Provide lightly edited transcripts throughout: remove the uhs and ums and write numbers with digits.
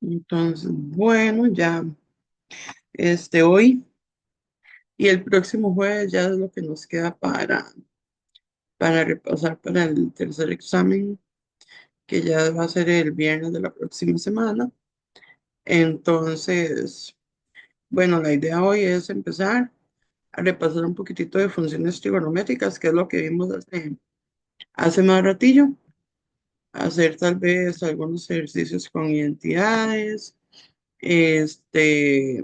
Entonces, bueno, ya hoy y el próximo jueves ya es lo que nos queda para repasar para el tercer examen, que ya va a ser el viernes de la próxima semana. Entonces, bueno, la idea hoy es empezar a repasar un poquitito de funciones trigonométricas, que es lo que vimos hace más ratillo. Hacer tal vez algunos ejercicios con identidades, este,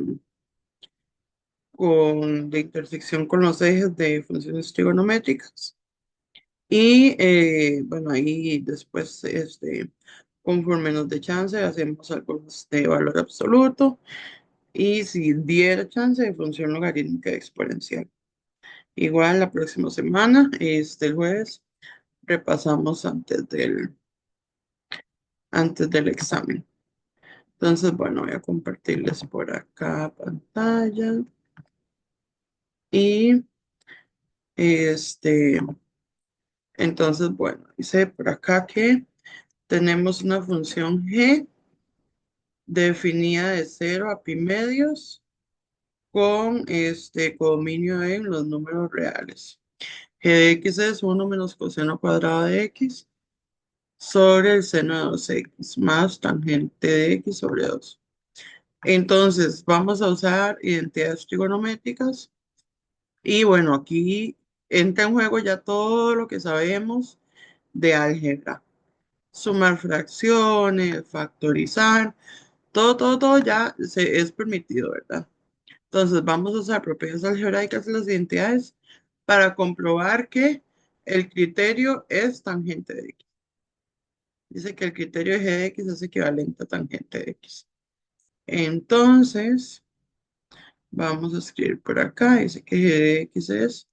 de intersección con los ejes de funciones trigonométricas. Y bueno, ahí después, conforme nos dé chance, hacemos algunos de valor absoluto y si diera chance de función logarítmica exponencial. Igual la próxima semana, el jueves, repasamos antes del examen. Entonces, bueno, voy a compartirles por acá pantalla y este, entonces, bueno, dice por acá que tenemos una función g definida de 0 a pi medios con codominio en los números reales. G de x es 1 menos coseno cuadrado de x sobre el seno de 2x más tangente de x sobre 2. Entonces, vamos a usar identidades trigonométricas y bueno, aquí entra en juego ya todo lo que sabemos de álgebra. Sumar fracciones, factorizar, todo ya es permitido, ¿verdad? Entonces vamos a usar propiedades algebraicas de las identidades para comprobar que el criterio es tangente de x. Dice que el criterio de g de x es equivalente a tangente de x. Entonces, vamos a escribir por acá, dice que g de x es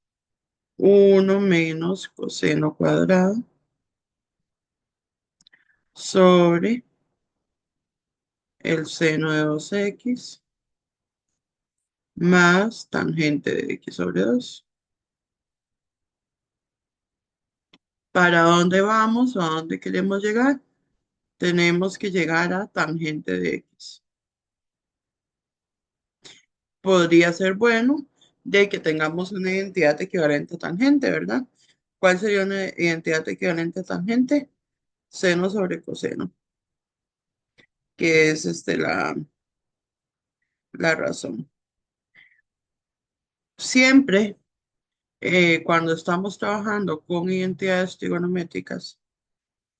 1 menos coseno cuadrado sobre el seno de 2x más tangente de x sobre 2. ¿Para dónde vamos o a dónde queremos llegar? Tenemos que llegar a tangente de x. Podría ser bueno de que tengamos una identidad equivalente a tangente, ¿verdad? ¿Cuál sería una identidad equivalente a tangente? Seno sobre coseno, que es la razón. Siempre cuando estamos trabajando con identidades trigonométricas,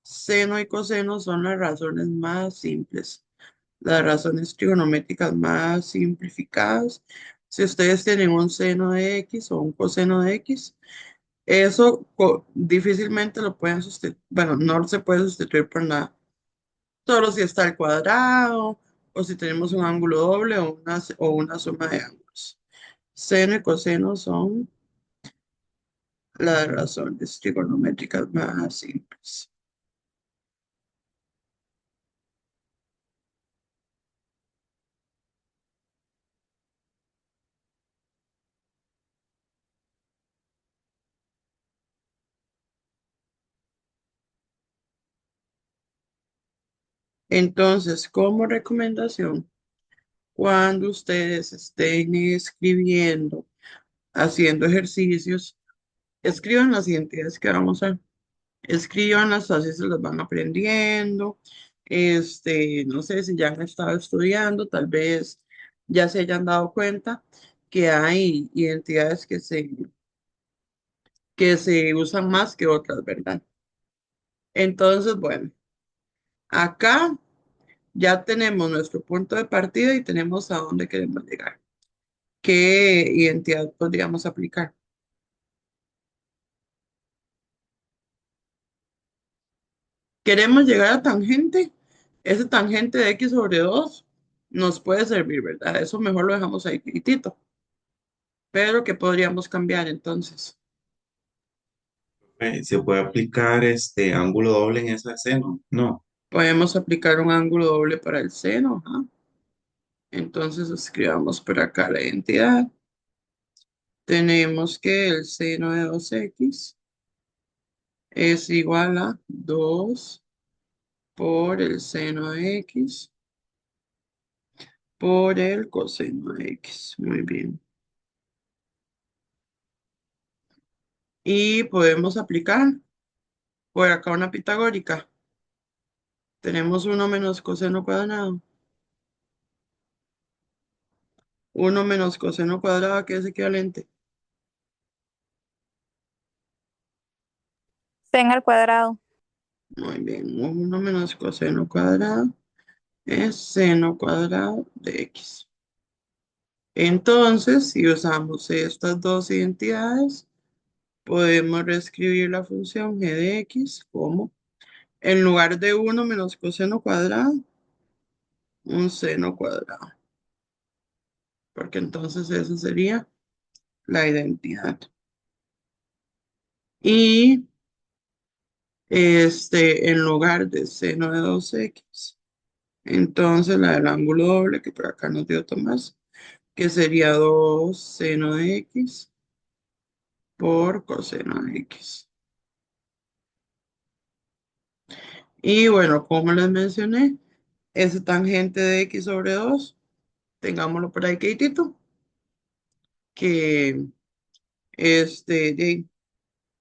seno y coseno son las razones más simples, las razones trigonométricas más simplificadas. Si ustedes tienen un seno de x o un coseno de x, eso difícilmente lo pueden sustituir, bueno, no se puede sustituir por nada. Solo si está al cuadrado o si tenemos un ángulo doble o una suma de ángulos. Seno y coseno son las razones trigonométricas más simples. Entonces, como recomendación, cuando ustedes estén escribiendo, haciendo ejercicios, escriban las identidades que vamos a escríbanlas, así se las van aprendiendo. No sé si ya han estado estudiando, tal vez ya se hayan dado cuenta que hay identidades que se usan más que otras, ¿verdad? Entonces, bueno, acá ya tenemos nuestro punto de partida y tenemos a dónde queremos llegar. ¿Qué identidad podríamos aplicar? Queremos llegar a tangente. Ese tangente de x sobre 2 nos puede servir, ¿verdad? Eso mejor lo dejamos ahí quietito. Pero ¿qué podríamos cambiar entonces? ¿Se puede aplicar este ángulo doble en ese seno? No. Podemos aplicar un ángulo doble para el seno, ajá. Entonces escribamos por acá la identidad. Tenemos que el seno de 2x es igual a 2 por el seno de x por el coseno de X. Muy bien. Y podemos aplicar por acá una pitagórica. Tenemos uno menos coseno cuadrado. Uno menos coseno cuadrado, que es equivalente. Seno al cuadrado. Muy bien. Uno menos coseno cuadrado es seno cuadrado de X. Entonces, si usamos estas dos identidades, podemos reescribir la función g de x como, en lugar de uno menos coseno cuadrado, un seno cuadrado. Porque entonces esa sería la identidad. Y en lugar de seno de 2x, entonces la del ángulo doble, que por acá nos dio Tomás, que sería 2 seno de x por coseno de x. Y bueno, como les mencioné, ese tangente de x sobre 2, tengámoslo por ahí quietito, que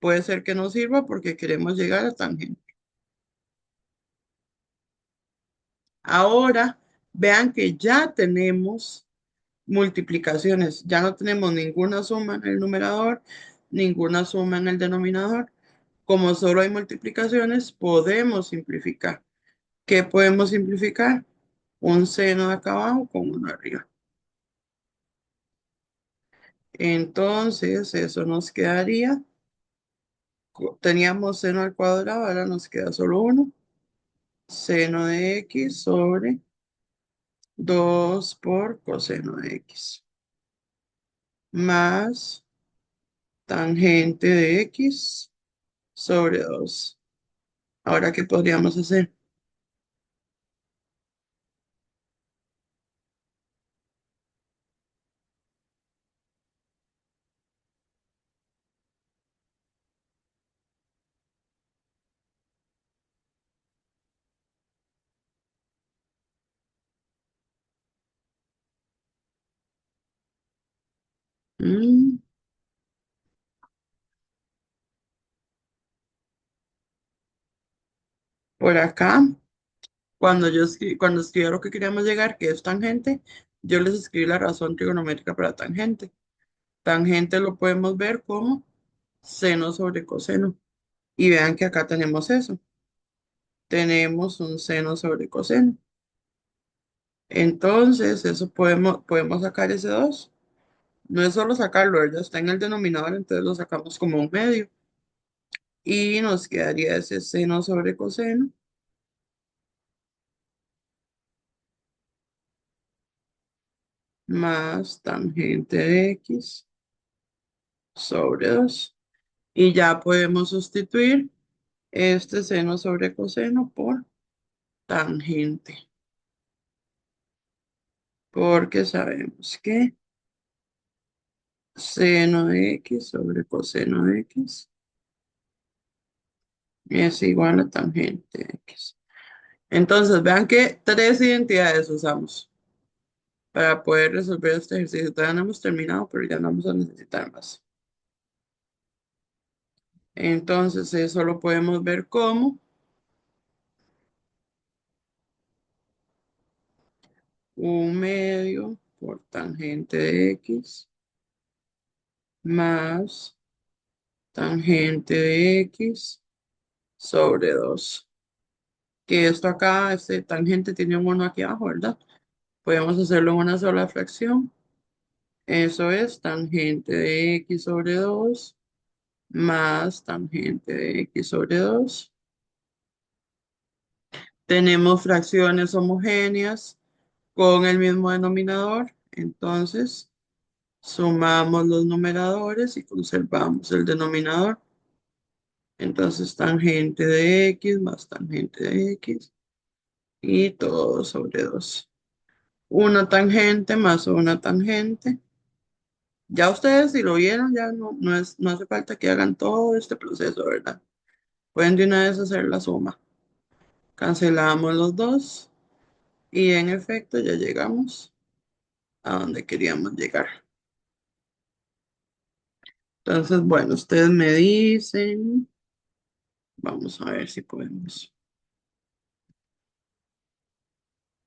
puede ser que nos sirva porque queremos llegar a tangente. Ahora, vean que ya tenemos multiplicaciones, ya no tenemos ninguna suma en el numerador, ninguna suma en el denominador. Como solo hay multiplicaciones, podemos simplificar. ¿Qué podemos simplificar? Un seno de acá abajo con uno arriba. Entonces, eso nos quedaría, teníamos seno al cuadrado, ahora nos queda solo uno. Seno de x sobre 2 por coseno de x. Más tangente de x sobre 2. Ahora, ¿qué podríamos hacer? Mm, por acá, cuando escribí lo que queríamos llegar, que es tangente, yo les escribí la razón trigonométrica para tangente. Tangente lo podemos ver como seno sobre coseno. Y vean que acá tenemos eso. Tenemos un seno sobre coseno. Entonces, eso podemos sacar ese 2. No es solo sacarlo, ya está en el denominador, entonces lo sacamos como un medio. Y nos quedaría ese seno sobre coseno más tangente de x sobre 2. Y ya podemos sustituir este seno sobre coseno por tangente. Porque sabemos que seno de x sobre coseno de x es igual a tangente de x. Entonces, vean que tres identidades usamos para poder resolver este ejercicio. Todavía no hemos terminado, pero ya no vamos a necesitar más. Entonces, eso lo podemos ver como un medio por tangente de x más tangente de x sobre 2. Que esto acá, este tangente tiene un 1 aquí abajo, ¿verdad? Podemos hacerlo en una sola fracción. Eso es tangente de x sobre 2 más tangente de x sobre 2. Tenemos fracciones homogéneas con el mismo denominador. Entonces, sumamos los numeradores y conservamos el denominador. Entonces, tangente de x más tangente de x y todo sobre 2. Una tangente más una tangente. Ya ustedes si lo vieron, ya no hace falta que hagan todo este proceso, ¿verdad? Pueden de una vez hacer la suma. Cancelamos los dos y en efecto ya llegamos a donde queríamos llegar. Entonces, bueno, ustedes me dicen, vamos a ver si podemos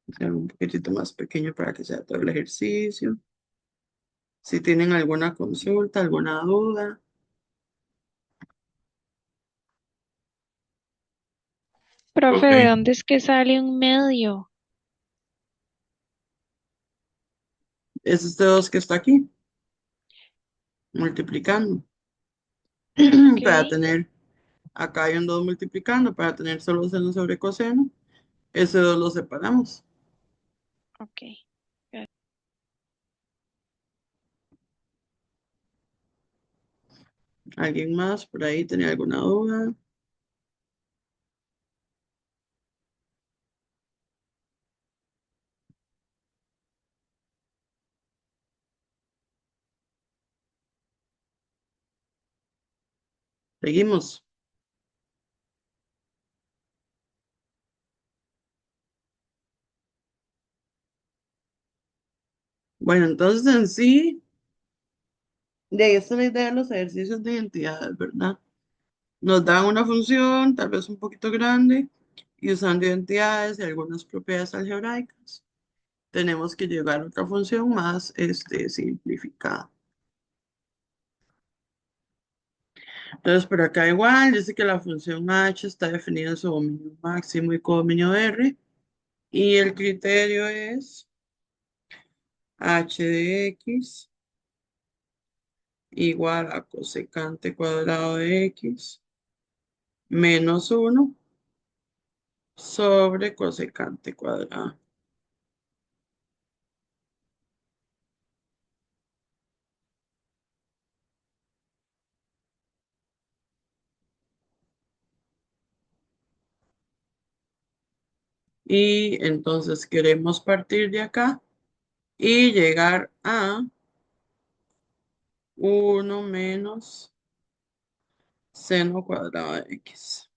hacer un poquitito más pequeño para que sea todo el ejercicio. Si tienen alguna consulta, alguna duda. Profe, Ok, ¿de dónde es que sale un medio? Es este 2 que está aquí, multiplicando. Ok, Para tener, acá hay un 2 multiplicando, para tener solo seno sobre coseno, ese 2 lo separamos. ok. ¿Alguien más por ahí tenía alguna duda? Seguimos. Bueno, entonces en sí, de ahí está la idea de los ejercicios de identidades, ¿verdad? Nos dan una función, tal vez un poquito grande, y usando identidades y algunas propiedades algebraicas, tenemos que llegar a otra función más simplificada. Entonces, por acá igual, dice que la función h está definida en su dominio máximo y codominio R, y el criterio es h de x igual a cosecante cuadrado de x menos 1 sobre cosecante cuadrado. Y entonces queremos partir de acá y llegar a 1 menos seno cuadrado de x.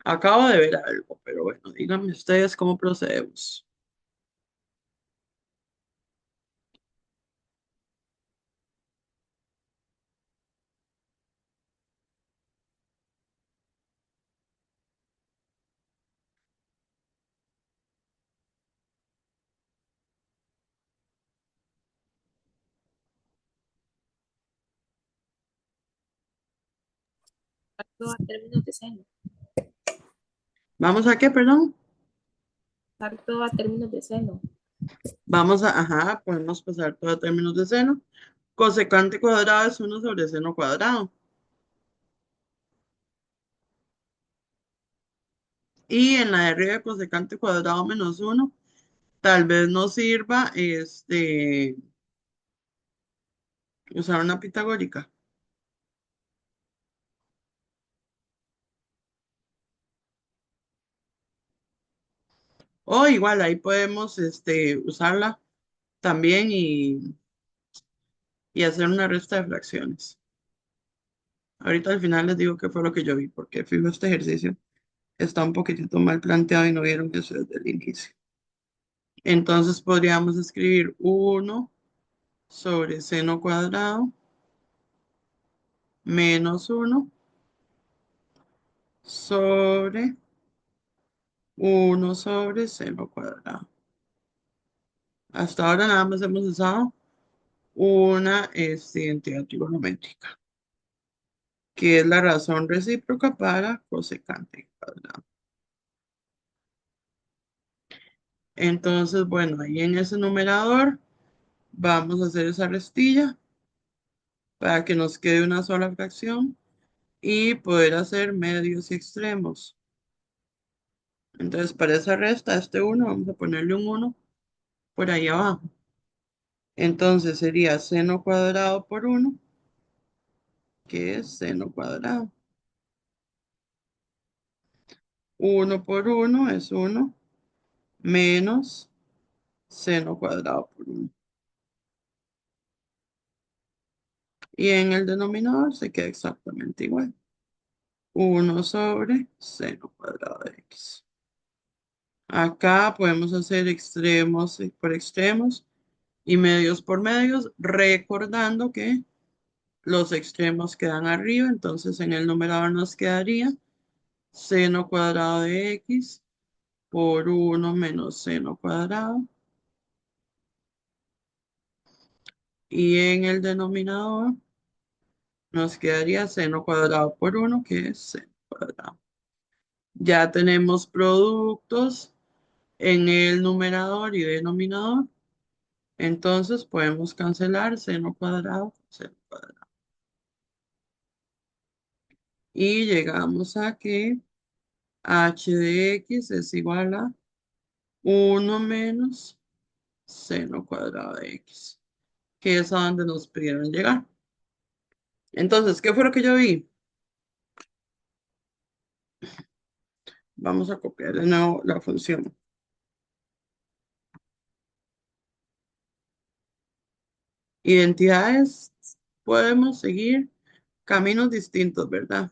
Acabo de ver algo, pero bueno, díganme ustedes cómo procedemos. Salto a términos de seno. ¿Vamos a qué, perdón? Salto a términos de seno. Vamos a, ajá, podemos pasar todo a términos de seno. Cosecante cuadrado es 1 sobre seno cuadrado. Y en la de arriba, cosecante cuadrado menos 1, tal vez nos sirva usar una pitagórica. O igual, ahí podemos usarla también y hacer una resta de fracciones. Ahorita al final les digo qué fue lo que yo vi, porque fijo este ejercicio está un poquitito mal planteado y no vieron eso desde el inicio. Entonces podríamos escribir 1 sobre seno cuadrado menos 1 sobre 1 sobre seno cuadrado. Hasta ahora nada más hemos usado una identidad trigonométrica, que es la razón recíproca para cosecante cuadrado. Entonces, bueno, ahí en ese numerador vamos a hacer esa restilla para que nos quede una sola fracción y poder hacer medios y extremos. Entonces, para esa resta, este 1, vamos a ponerle un 1 por ahí abajo. Entonces sería seno cuadrado por 1, que es seno cuadrado. 1 por 1 es 1 menos seno cuadrado por 1. Y en el denominador se queda exactamente igual. 1 sobre seno cuadrado de x. Acá podemos hacer extremos por extremos y medios por medios, recordando que los extremos quedan arriba, entonces en el numerador nos quedaría seno cuadrado de x por 1 menos seno cuadrado. Y en el denominador nos quedaría seno cuadrado por 1, que es seno cuadrado. Ya tenemos productos en el numerador y denominador. Entonces podemos cancelar seno cuadrado con seno cuadrado. Y llegamos a que h de x es igual a 1 menos seno cuadrado de x, que es a donde nos pidieron llegar. Entonces, ¿qué fue lo que yo vi? Vamos a copiar de nuevo la función. Identidades, podemos seguir caminos distintos, ¿verdad?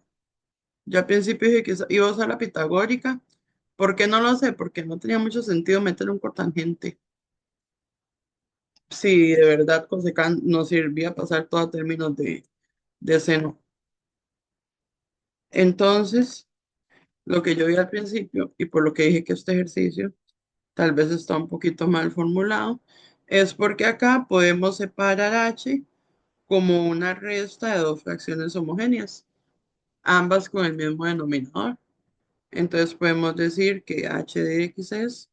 Yo al principio dije que iba a usar la pitagórica. ¿Por qué no lo sé? Porque no tenía mucho sentido meter un cotangente. Sí, de verdad, cosecant nos servía pasar todo a términos de seno. Entonces, lo que yo vi al principio, y por lo que dije que este ejercicio tal vez está un poquito mal formulado, es porque acá podemos separar h como una resta de dos fracciones homogéneas, ambas con el mismo denominador. Entonces podemos decir que h de x es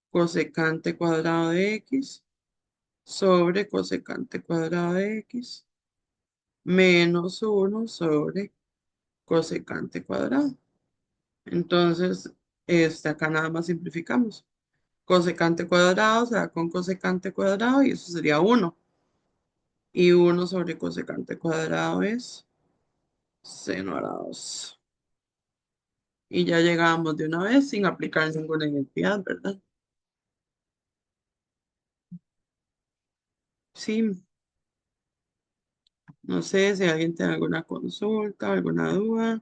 cosecante cuadrado de x sobre cosecante cuadrado de x menos 1 sobre cosecante cuadrado. Entonces, acá nada más simplificamos. Cosecante cuadrado se da con cosecante cuadrado y eso sería 1. Y 1 sobre cosecante cuadrado es seno a la 2. Y ya llegamos de una vez sin aplicar ninguna identidad, ¿verdad? Sí, no sé si alguien tiene alguna consulta, alguna duda.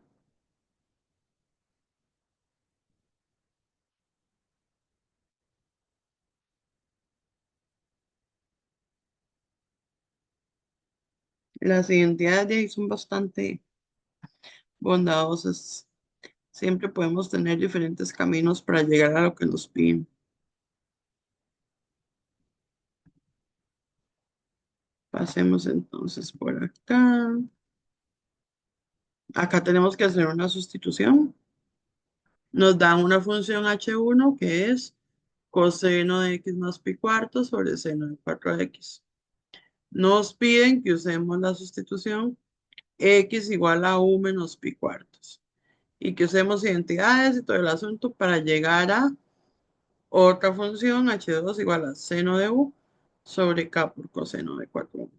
Las identidades de ahí son bastante bondadosas. Siempre podemos tener diferentes caminos para llegar a lo que nos piden. Pasemos entonces por acá. Acá tenemos que hacer una sustitución. Nos dan una función h1 que es coseno de x más pi cuarto sobre seno de 4x. Nos piden que usemos la sustitución x igual a u menos pi cuartos y que usemos identidades y todo el asunto para llegar a otra función h2 igual a seno de u sobre k por coseno de 4.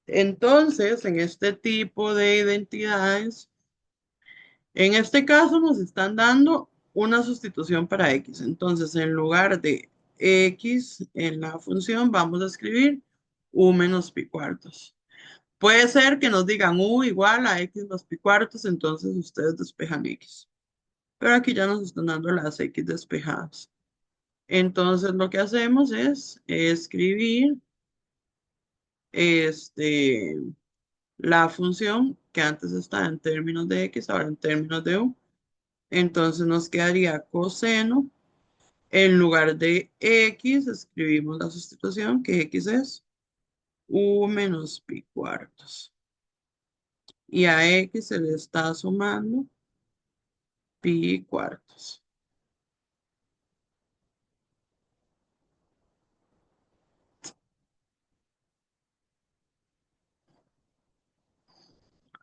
Entonces, en este tipo de identidades, en este caso nos están dando una sustitución para x. Entonces, en lugar de x en la función, vamos a escribir u menos pi cuartos. Puede ser que nos digan u igual a x más pi cuartos, entonces ustedes despejan x. Pero aquí ya nos están dando las x despejadas. Entonces, lo que hacemos es escribir este, la función que antes estaba en términos de x, ahora en términos de u. Entonces nos quedaría coseno. En lugar de x, escribimos la sustitución, que x es u menos pi cuartos. Y a x se le está sumando pi cuartos.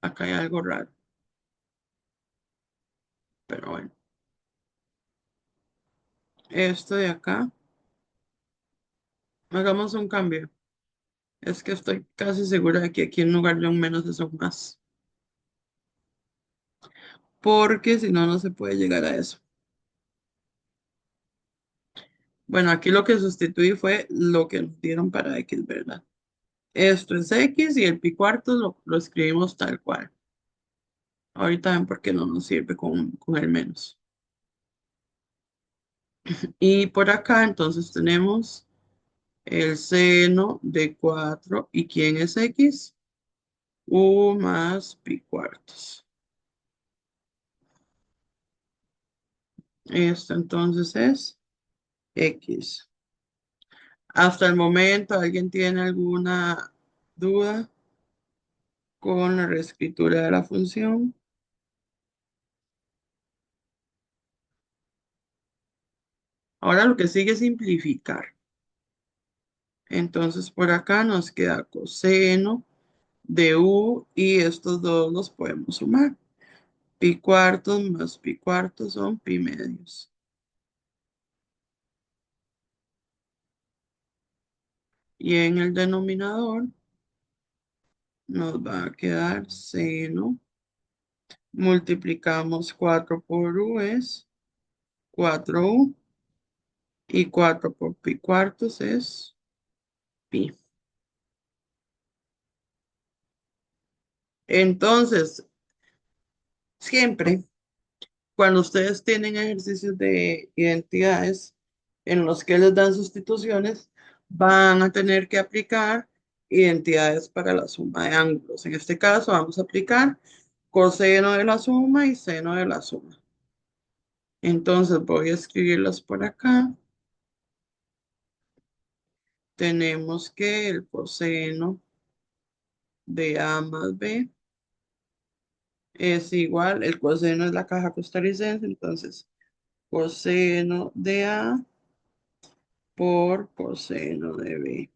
Acá hay algo raro, pero bueno. Esto de acá, hagamos un cambio. Es que estoy casi segura de que aquí en lugar de un menos es un más. Porque si no, no se puede llegar a eso. Bueno, aquí lo que sustituí fue lo que nos dieron para x, ¿verdad? Esto es x y el pi cuartos lo escribimos tal cual. Ahorita ven por qué no nos sirve con el menos. Y por acá entonces tenemos el seno de 4. ¿Y quién es X? U más pi cuartos. Esto entonces es X. Hasta el momento, ¿alguien tiene alguna duda con la reescritura de la función? Ahora lo que sigue es simplificar. Entonces por acá nos queda coseno de u y estos dos los podemos sumar. Pi cuartos más pi cuartos son pi medios. Y en el denominador nos va a quedar seno. Multiplicamos 4 por u es 4u. Y 4 por pi cuartos es pi. Entonces, siempre cuando ustedes tienen ejercicios de identidades en los que les dan sustituciones, van a tener que aplicar identidades para la suma de ángulos. En este caso, vamos a aplicar coseno de la suma y seno de la suma. Entonces, voy a escribirlas por acá. Tenemos que el coseno de A más B es igual, el coseno es la caja costarricense, entonces coseno de A por coseno de B.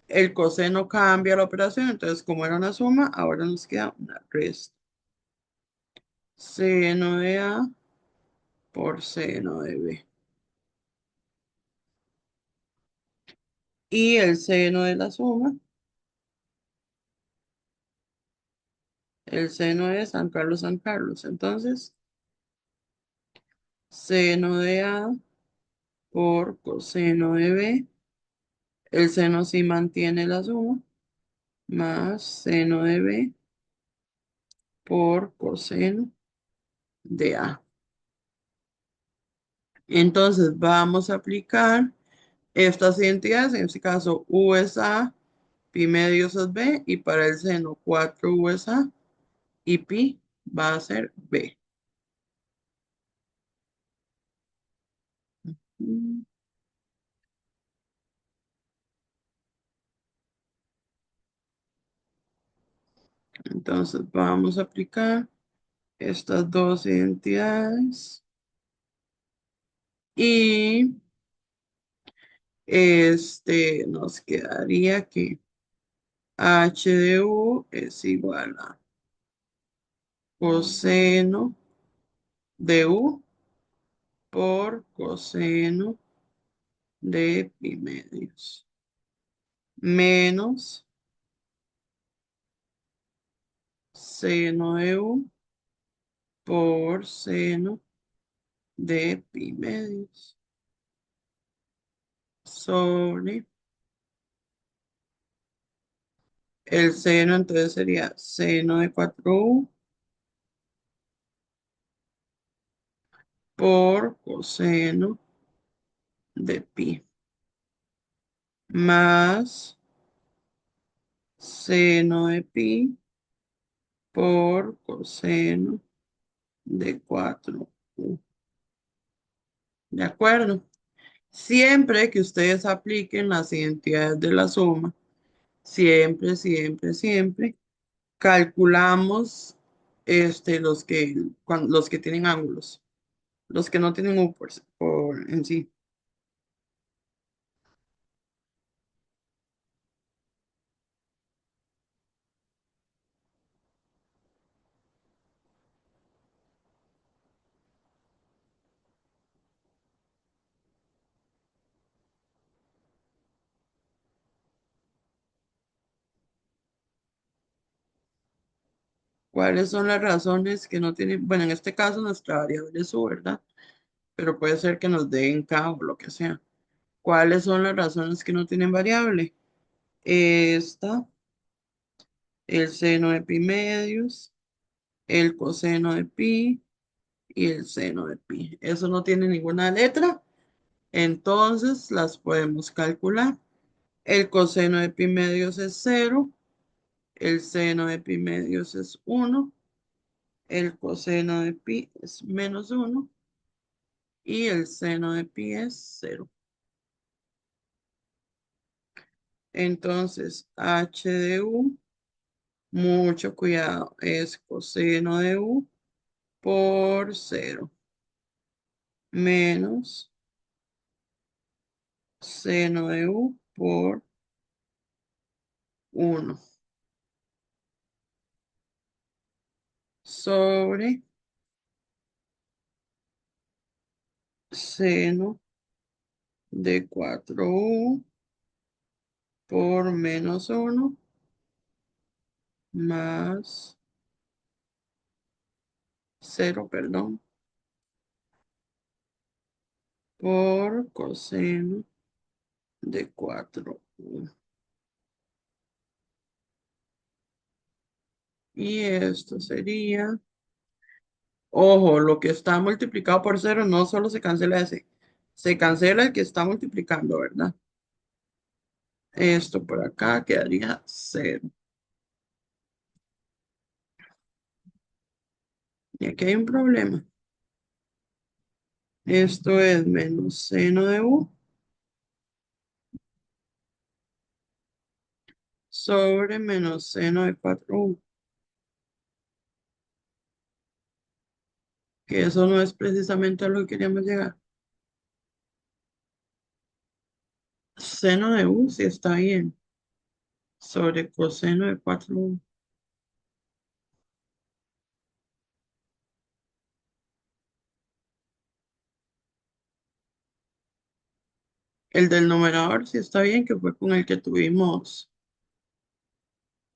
El coseno cambia la operación, entonces como era una suma, ahora nos queda una resta. Seno de A por seno de B. Y el seno de la suma, el seno de San Carlos, San Carlos. Entonces, seno de A por coseno de B. El seno sí mantiene la suma, más seno de B por coseno de A. Entonces vamos a aplicar estas identidades, en este caso U es A, pi medios es B, y para el seno 4U es A y pi va a ser B. Entonces vamos a aplicar estas dos identidades y nos quedaría que H de U es igual a coseno de U por coseno de pi medios menos seno de U por seno de pi medios sobre el seno, entonces sería seno de 4U por coseno de pi más seno de pi por coseno de 4U. ¿De acuerdo? Siempre que ustedes apliquen las identidades de la suma, siempre, siempre, siempre, calculamos los que tienen ángulos, los que no tienen U por en sí. ¿Cuáles son las razones que no tienen? Bueno, en este caso nuestra variable es U, ¿verdad? Pero puede ser que nos den K o lo que sea. ¿Cuáles son las razones que no tienen variable? Esta, el seno de pi medios, el coseno de pi y el seno de pi. Eso no tiene ninguna letra, entonces las podemos calcular. El coseno de pi medios es 0, el seno de pi medios es 1, el coseno de pi es menos 1 y el seno de pi es 0. Entonces, h de u, mucho cuidado, es coseno de u por 0 menos seno de u por 1 sobre seno de 4u por menos 1 más 0, perdón, por coseno de 4u. Y esto sería, ojo, lo que está multiplicado por 0 no solo se cancela ese, se cancela el que está multiplicando, ¿verdad? Esto por acá quedaría 0. Y aquí hay un problema. Esto es menos seno de u sobre menos seno de 4u. Que eso no es precisamente a lo que queríamos llegar. Seno de u sí está bien. Sobre coseno de 4u. El del numerador sí está bien, que fue con el que tuvimos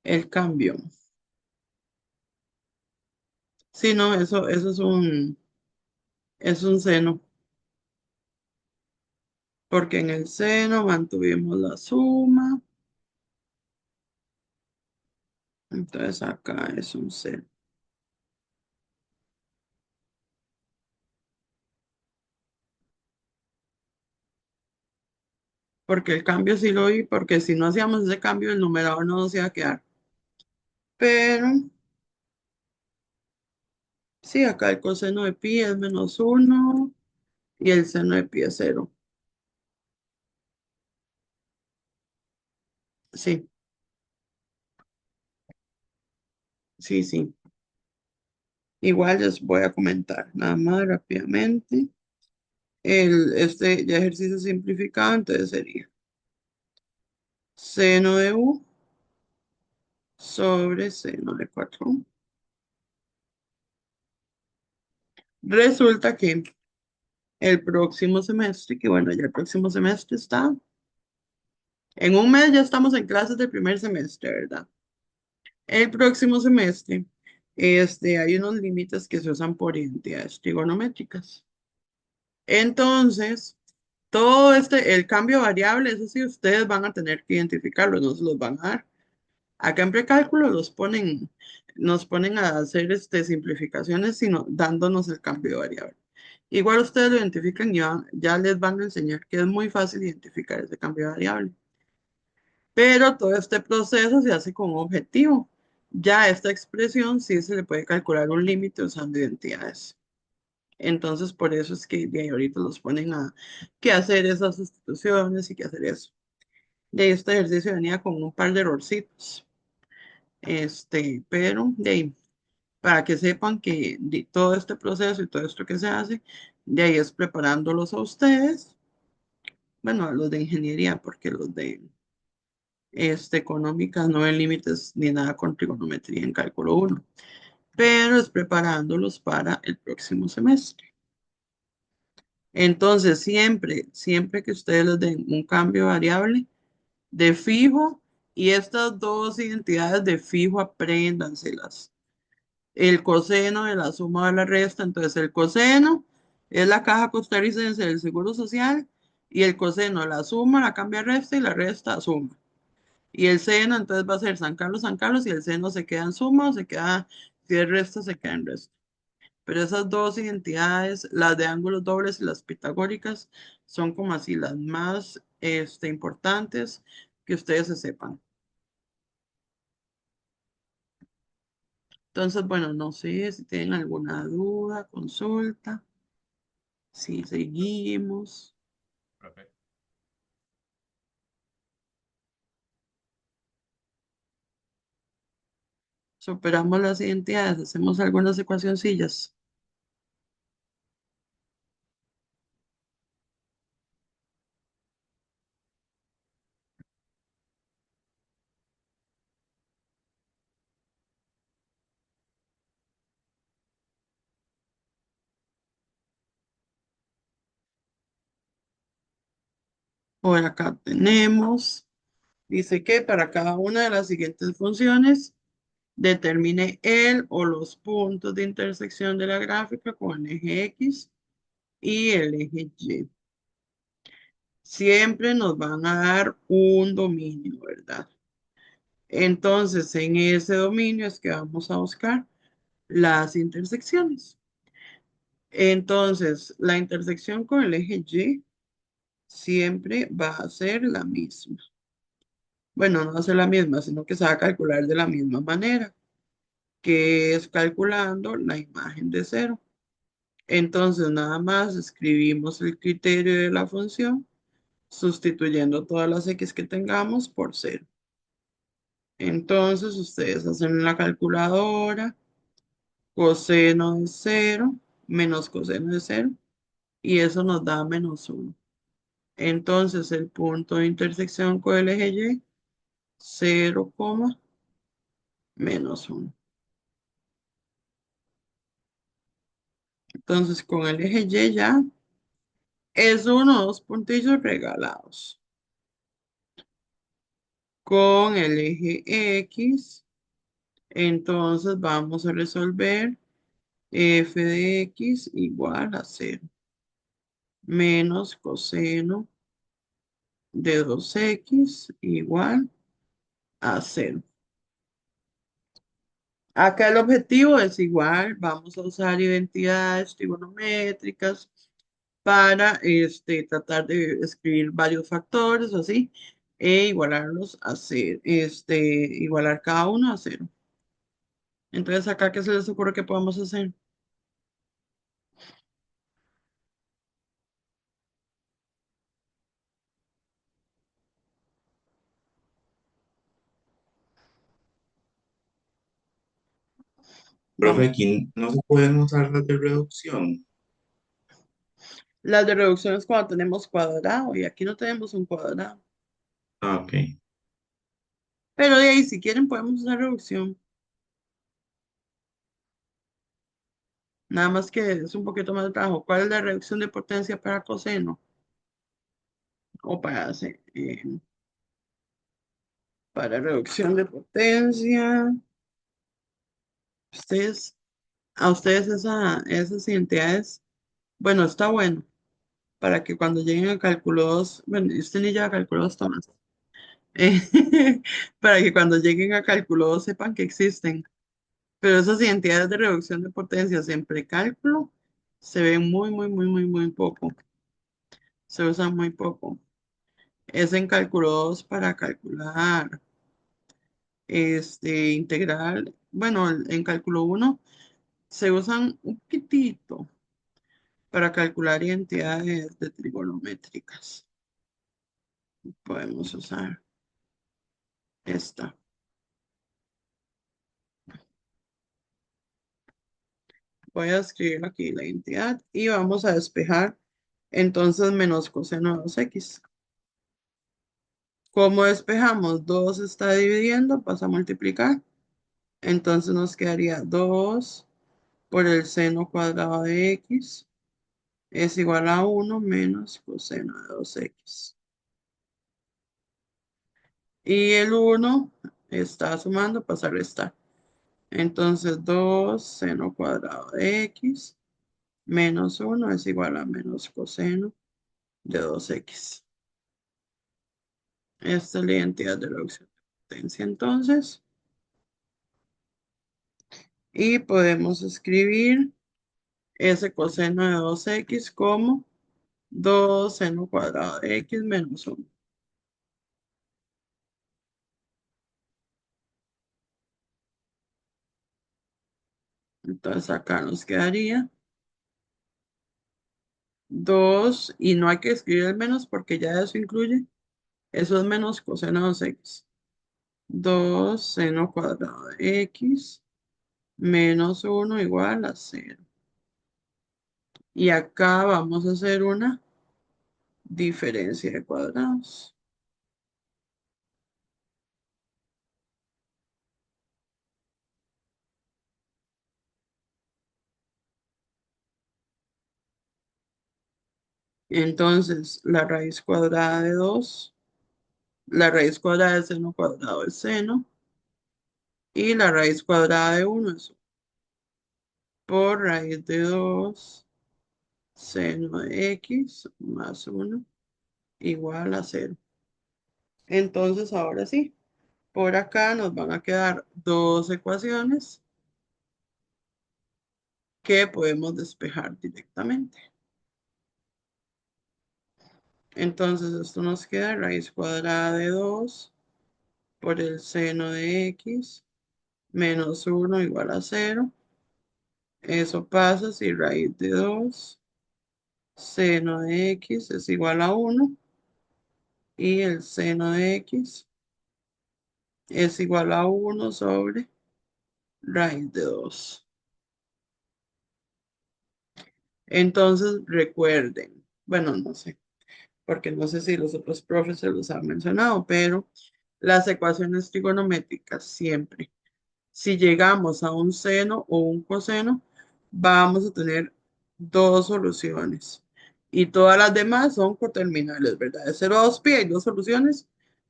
el cambio. Sí, no, eso es un seno. Porque en el seno mantuvimos la suma. Entonces acá es un seno. Porque el cambio sí lo vi, porque si no hacíamos ese cambio, el numerador no nos iba a quedar. Pero sí, acá el coseno de pi es menos 1 y el seno de pi es 0. Sí, sí, sí. Igual les voy a comentar nada más rápidamente. Este ya ejercicio simplificado, entonces sería seno de u sobre seno de 4. Resulta que el próximo semestre, que bueno, ya el próximo semestre está, en un mes ya estamos en clases del primer semestre, ¿verdad? El próximo semestre, hay unos límites que se usan por identidades trigonométricas. Entonces, todo el cambio variable, eso sí, ustedes van a tener que identificarlo, no se los van a dar. Acá en precálculo nos ponen a hacer simplificaciones, sino dándonos el cambio variable. Igual ustedes lo identifican y ya les van a enseñar que es muy fácil identificar ese cambio variable. Pero todo este proceso se hace con un objetivo. Ya a esta expresión sí se le puede calcular un límite usando identidades. Entonces, por eso es que de ahí ahorita los ponen a que hacer esas sustituciones y que hacer eso. De ahí este ejercicio venía con un par de errorcitos. Pero de ahí, para que sepan que todo este proceso y todo esto que se hace, de ahí es preparándolos a ustedes, bueno, a los de ingeniería, porque los de económicas no ven límites ni nada con trigonometría en cálculo 1, pero es preparándolos para el próximo semestre. Entonces, siempre que ustedes les den un cambio variable de fijo y estas dos identidades de fijo, apréndanselas. El coseno de la suma de la resta, entonces el coseno es la caja costarricense del Seguro Social y el coseno, la suma, la cambia a resta y la resta suma. Y el seno, entonces va a ser San Carlos, y el seno se queda en suma o se queda, si es resta, se queda en resta. Pero esas dos identidades, las de ángulos dobles y las pitagóricas, son como así las más importantes que ustedes se sepan. Entonces, bueno, no sé si tienen alguna duda, consulta, si seguimos. Profe. Superamos las identidades, hacemos algunas ecuacioncillas. Por acá tenemos, dice que para cada una de las siguientes funciones, determine el o los puntos de intersección de la gráfica con el eje X y el eje Y. Siempre nos van a dar un dominio, ¿verdad? Entonces, en ese dominio es que vamos a buscar las intersecciones. Entonces, la intersección con el eje Y siempre va a ser la misma. Bueno, no va a ser la misma, sino que se va a calcular de la misma manera, que es calculando la imagen de cero. Entonces, nada más escribimos el criterio de la función, sustituyendo todas las x que tengamos por cero. Entonces, ustedes hacen en la calculadora coseno de cero menos coseno de cero, y eso nos da -1. Entonces, el punto de intersección con el eje Y, 0, -1. Entonces, con el eje Y ya es uno o dos puntillos regalados. Con el eje X, entonces vamos a resolver f de x igual a 0 menos coseno de 2x igual a 0. Acá el objetivo es igual, vamos a usar identidades trigonométricas para tratar de escribir varios factores así e igualarlos a 0, igualar cada uno a 0. Entonces acá, ¿qué se les ocurre que podemos hacer? Profe, Vamos. aquí no se pueden usar las de reducción. Las de reducción es cuando tenemos cuadrado y aquí no tenemos un cuadrado. Ah, ok. Pero de ahí, si quieren, podemos usar reducción. Nada más que es un poquito más de trabajo. ¿Cuál es la reducción de potencia para coseno? O para reducción de potencia. Ustedes, a ustedes esas identidades, bueno, está bueno. Para que cuando lleguen a cálculo 2, bueno, usted ni ya cálculo 2, Tomás. Eh, para que cuando lleguen a cálculo 2 sepan que existen. Pero esas identidades de reducción de potencias en precálculo se ven muy, muy, muy, muy, muy poco. Se usan muy poco. Es en cálculo 2 para calcular integral. Bueno, en cálculo 1 se usan un poquitito para calcular identidades de trigonométricas. Podemos usar esta. Voy a escribir aquí la identidad y vamos a despejar entonces menos coseno de 2x. Como despejamos? 2 está dividiendo, pasa a multiplicar. Entonces nos quedaría 2 por el seno cuadrado de x es igual a 1 menos coseno de 2x. Y el 1 está sumando, pasa a restar. Entonces 2 seno cuadrado de x menos 1 es igual a menos coseno de 2x. Esta es la identidad de reducción de potencia entonces. Y podemos escribir ese coseno de 2x como 2 seno cuadrado de x menos 1. Entonces acá nos quedaría 2 y no hay que escribir el menos porque ya eso incluye, eso es menos coseno de 2x. 2 seno cuadrado de x menos 1 igual a 0. Y acá vamos a hacer una diferencia de cuadrados. Entonces, la raíz cuadrada de 2, la raíz cuadrada del seno cuadrado es seno, y la raíz cuadrada de 1 es 1 por raíz de 2 seno de x más 1 igual a 0. Entonces, ahora sí, por acá nos van a quedar dos ecuaciones que podemos despejar directamente. Entonces, esto nos queda raíz cuadrada de 2 por el seno de x menos 1 igual a 0. Eso pasa si raíz de 2 seno de x es igual a 1 y el seno de x es igual a 1 sobre raíz de 2. Entonces, recuerden, bueno, no sé, porque no sé si los otros profes se los han mencionado, pero las ecuaciones trigonométricas siempre, si llegamos a un seno o un coseno, vamos a tener dos soluciones. Y todas las demás son coterminales, ¿verdad? De 0 a 2pi hay dos soluciones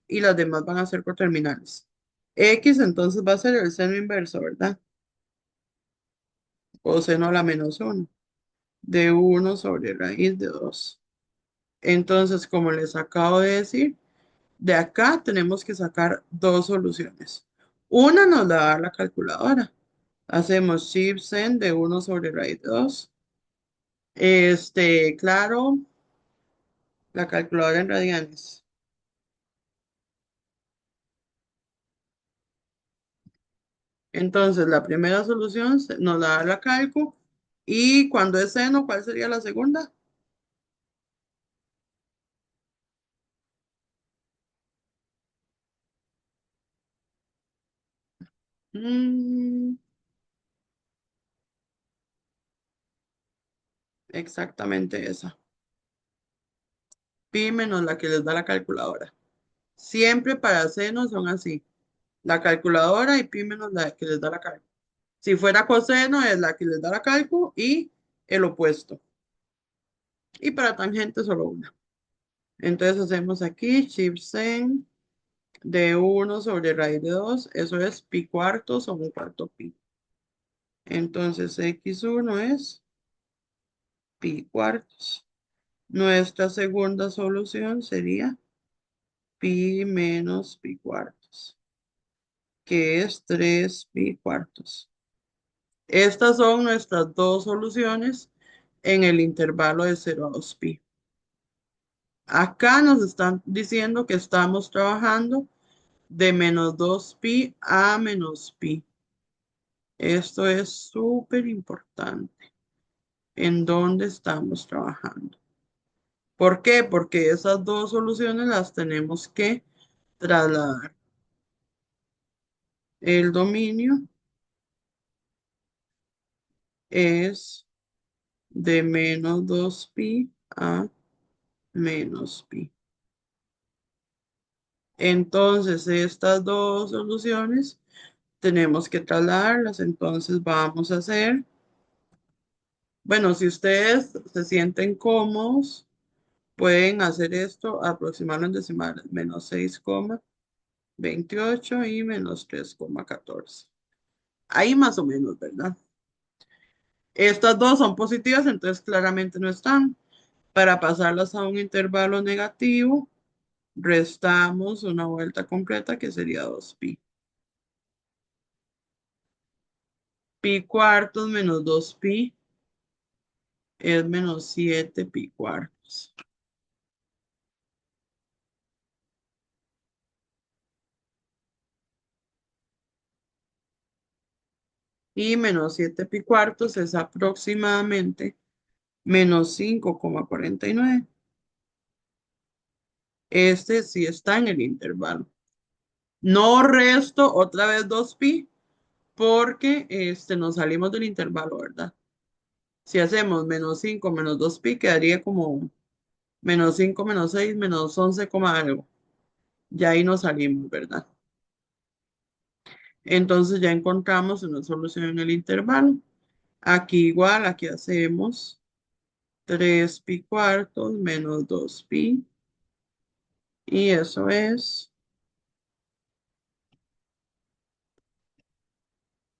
y las demás van a ser coterminales. X entonces va a ser el seno inverso, ¿verdad? O seno a la menos 1 de 1 sobre raíz de 2. Entonces, como les acabo de decir, de acá tenemos que sacar dos soluciones. Una nos la da la calculadora. Hacemos shift sen de 1 sobre raíz de 2. Claro, la calculadora en radianes. Entonces, la primera solución nos la da la calco. Y cuando es seno, ¿cuál sería la segunda? Mm, exactamente esa. Pi menos la que les da la calculadora. Siempre para seno son así. La calculadora y pi menos la que les da la calco. Si fuera coseno es la que les da la calco y el opuesto. Y para tangente solo una. Entonces hacemos aquí shift sen de 1 sobre raíz de 2. Eso es pi cuartos o un cuarto pi. Entonces x1 es pi cuartos. Nuestra segunda solución sería pi menos pi cuartos, que es 3 pi cuartos. Estas son nuestras dos soluciones en el intervalo de 0 a 2pi. Acá nos están diciendo que estamos trabajando de menos 2pi a menos pi. Esto es súper importante. ¿En dónde estamos trabajando? ¿Por qué? Porque esas dos soluciones las tenemos que trasladar. El dominio es de menos 2pi a menos pi. Entonces, estas dos soluciones tenemos que trasladarlas. Entonces, vamos a hacer, bueno, si ustedes se sienten cómodos, pueden hacer esto, aproximarlo en decimales, menos 6,28 y menos 3,14. Ahí más o menos, ¿verdad? Estas dos son positivas, entonces claramente no están. Para pasarlas a un intervalo negativo, restamos una vuelta completa que sería 2pi. Pi cuartos menos 2pi es menos 7 pi cuartos. Y menos 7 pi cuartos es aproximadamente menos 5,49. Este sí está en el intervalo. No resto otra vez 2 pi porque nos salimos del intervalo, ¿verdad? Si hacemos menos 5 menos 2 pi, quedaría como menos 5 menos 6 menos 11 coma algo. Ya ahí nos salimos, ¿verdad? Entonces ya encontramos una solución en el intervalo. Aquí igual, aquí hacemos 3 pi cuartos menos 2 pi. Y eso es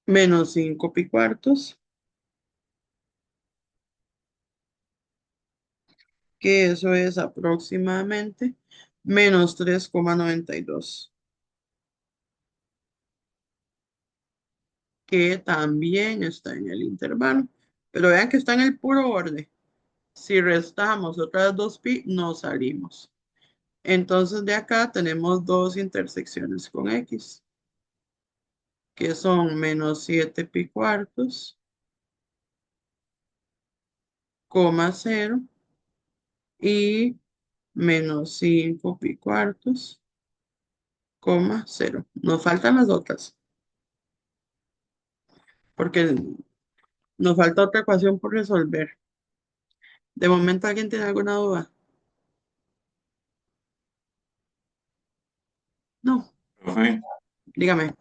menos 5 pi cuartos, que eso es aproximadamente menos 3,92, que también está en el intervalo. Pero vean que está en el puro borde. Si restamos otras 2 pi, nos salimos. Entonces de acá tenemos dos intersecciones con X, que son menos 7 pi cuartos, coma 0 y menos 5 pi cuartos, coma 0. Nos faltan las otras, porque nos falta otra ecuación por resolver. De momento, ¿alguien tiene alguna duda? No, Profe, dígame.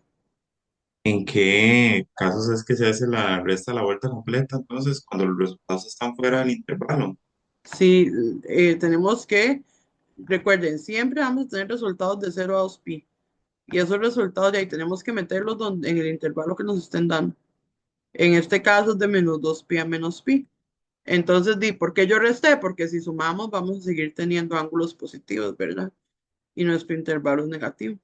¿en qué casos es que se hace la resta a la vuelta completa? Entonces, cuando los resultados están fuera del intervalo. Si tenemos que, recuerden, siempre vamos a tener resultados de 0 a 2 pi. Y esos resultados de ahí tenemos que meterlos en el intervalo que nos estén dando. En este caso es de menos 2 pi a menos pi. Entonces, ¿por qué yo resté? Porque si sumamos vamos a seguir teniendo ángulos positivos, ¿verdad? Y nuestro intervalo es negativo.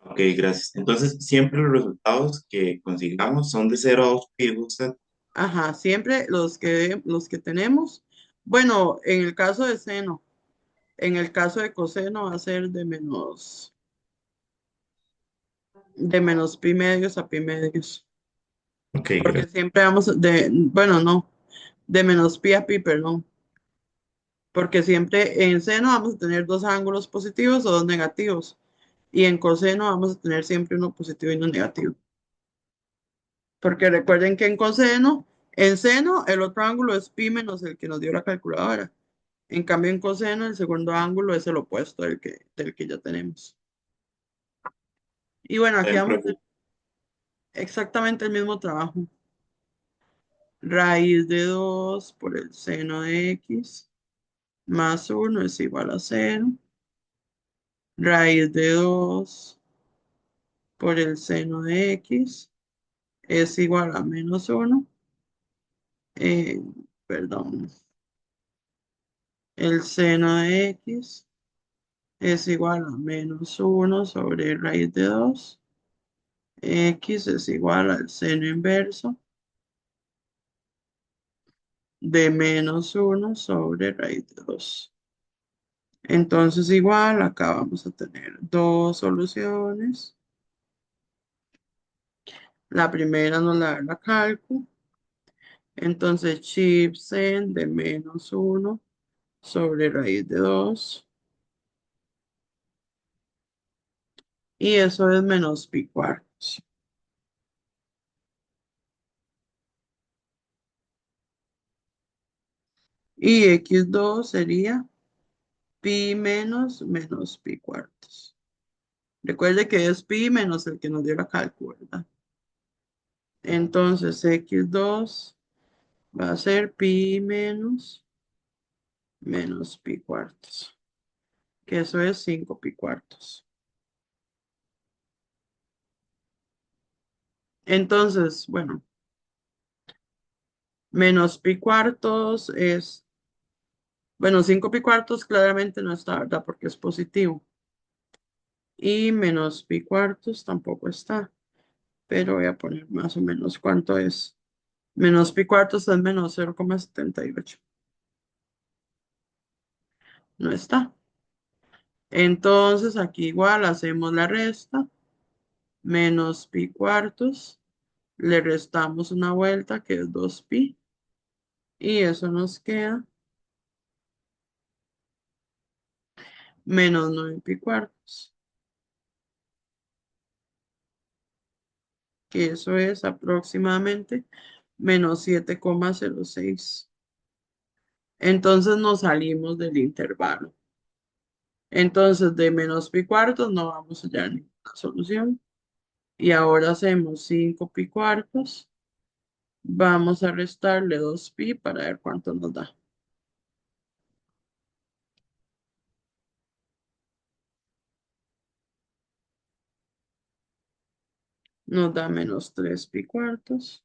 Ok, gracias. Entonces, siempre los resultados que consigamos son de 0 a 2 pi, ¿dijo usted? Ajá, siempre los que tenemos. Bueno, en el caso de seno, en el caso de coseno va a ser de menos pi medios a pi medios. Ok, Porque gracias. siempre vamos bueno, no, de menos pi a pi, perdón. Porque siempre en seno vamos a tener dos ángulos positivos o dos negativos. Y en coseno vamos a tener siempre uno positivo y uno negativo. Porque recuerden que en seno, el otro ángulo es pi menos el que nos dio la calculadora. En cambio, en coseno, el segundo ángulo es el opuesto del que ya tenemos. Y bueno, aquí Bien, vamos a profe. hacer exactamente el mismo trabajo. Raíz de 2 por el seno de x más 1 es igual a 0. Raíz de 2 por el seno de x es igual a menos 1. Eh, perdón. El seno de x es igual a menos 1 sobre raíz de 2. X es igual al seno inverso de menos 1 sobre raíz de 2. Entonces igual acá vamos a tener dos soluciones. La primera nos la da la cálculo. Entonces Chipsen de menos 1 sobre raíz de 2. Y eso es menos pi cuartos. Y x2 sería pi menos pi cuartos. Recuerde que es pi menos el que nos dio la cálculo, ¿verdad? Entonces x2 va a ser pi menos pi cuartos, que eso es 5 pi cuartos. Entonces, bueno, menos pi cuartos es, bueno, 5 pi cuartos claramente no está, ¿verdad? Porque es positivo. Y menos pi cuartos tampoco está, pero voy a poner más o menos cuánto es. Menos pi cuartos es menos 0,78. No está. Entonces aquí igual hacemos la resta. Menos pi cuartos. Le restamos una vuelta que es 2pi. Y eso nos queda menos 9 pi cuartos. Que eso es aproximadamente menos 7,06. Entonces nos salimos del intervalo. Entonces de menos pi cuartos no vamos a hallar ninguna solución. Y ahora hacemos 5 pi cuartos. Vamos a restarle 2pi para ver cuánto nos da. Nos da menos 3 pi cuartos.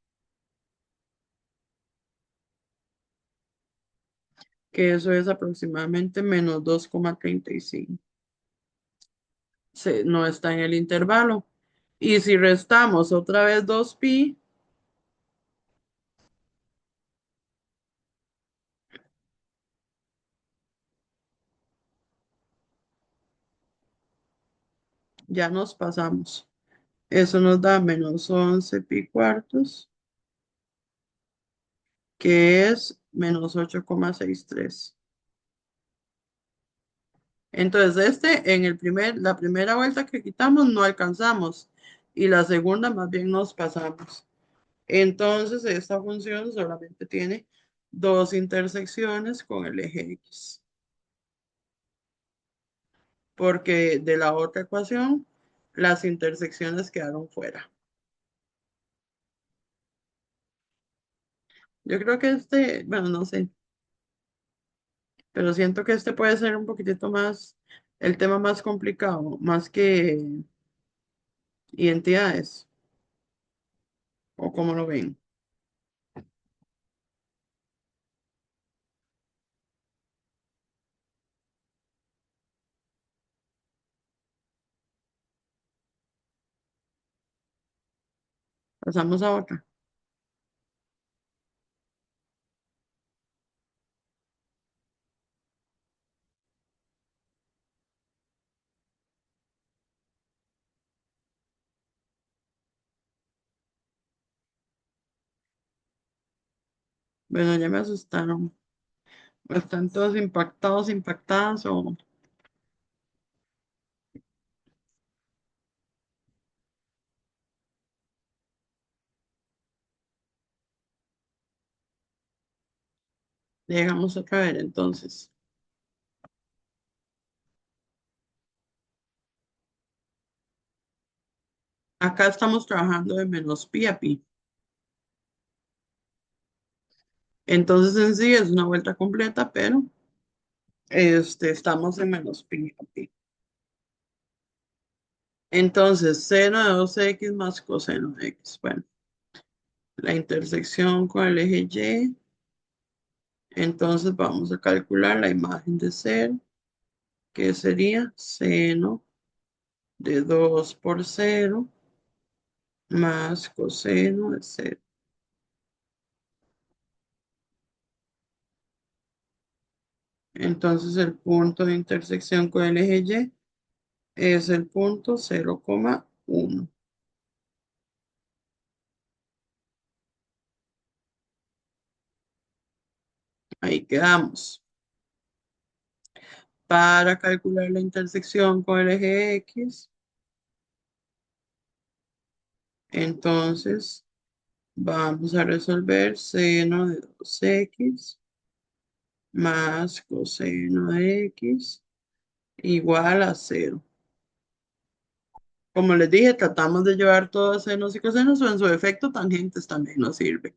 Que eso es aproximadamente menos 2,35. No está en el intervalo. Y si restamos otra vez 2pi, ya nos pasamos. Eso nos da menos 11 pi cuartos, que es menos 8,63. Entonces, en la primera vuelta que quitamos no alcanzamos y la segunda más bien nos pasamos. Entonces, esta función solamente tiene dos intersecciones con el eje X, porque de la otra ecuación las intersecciones quedaron fuera. Yo creo que bueno, no sé, pero siento que puede ser un poquitito más, el tema más complicado, más que identidades, o como lo ven. Pasamos a otra. Bueno, ya me asustaron. Están todos impactados, impactadas, o llegamos otra vez entonces. Acá estamos trabajando de menos pi a pi. Entonces en sí es una vuelta completa, pero estamos en menos pi a pi. Entonces, seno de 2x más coseno de x. Bueno, la intersección con el eje Y. Entonces vamos a calcular la imagen de cero, que sería seno de 2 por 0 más coseno de 0. Entonces el punto de intersección con el eje Y es el punto 0,1. Ahí quedamos. Para calcular la intersección con el eje X, entonces vamos a resolver seno de 2x más coseno de x igual a 0. Como les dije, tratamos de llevar todos senos y cosenos o en su efecto tangentes también nos sirve.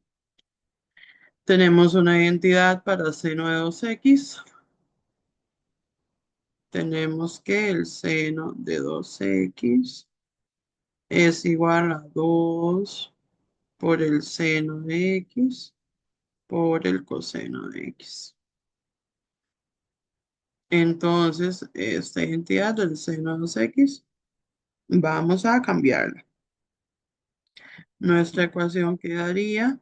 Tenemos una identidad para seno de 2x. Tenemos que el seno de 2x es igual a 2 por el seno de x por el coseno de x. Entonces, esta identidad del seno de 2x, vamos a cambiarla. Nuestra ecuación quedaría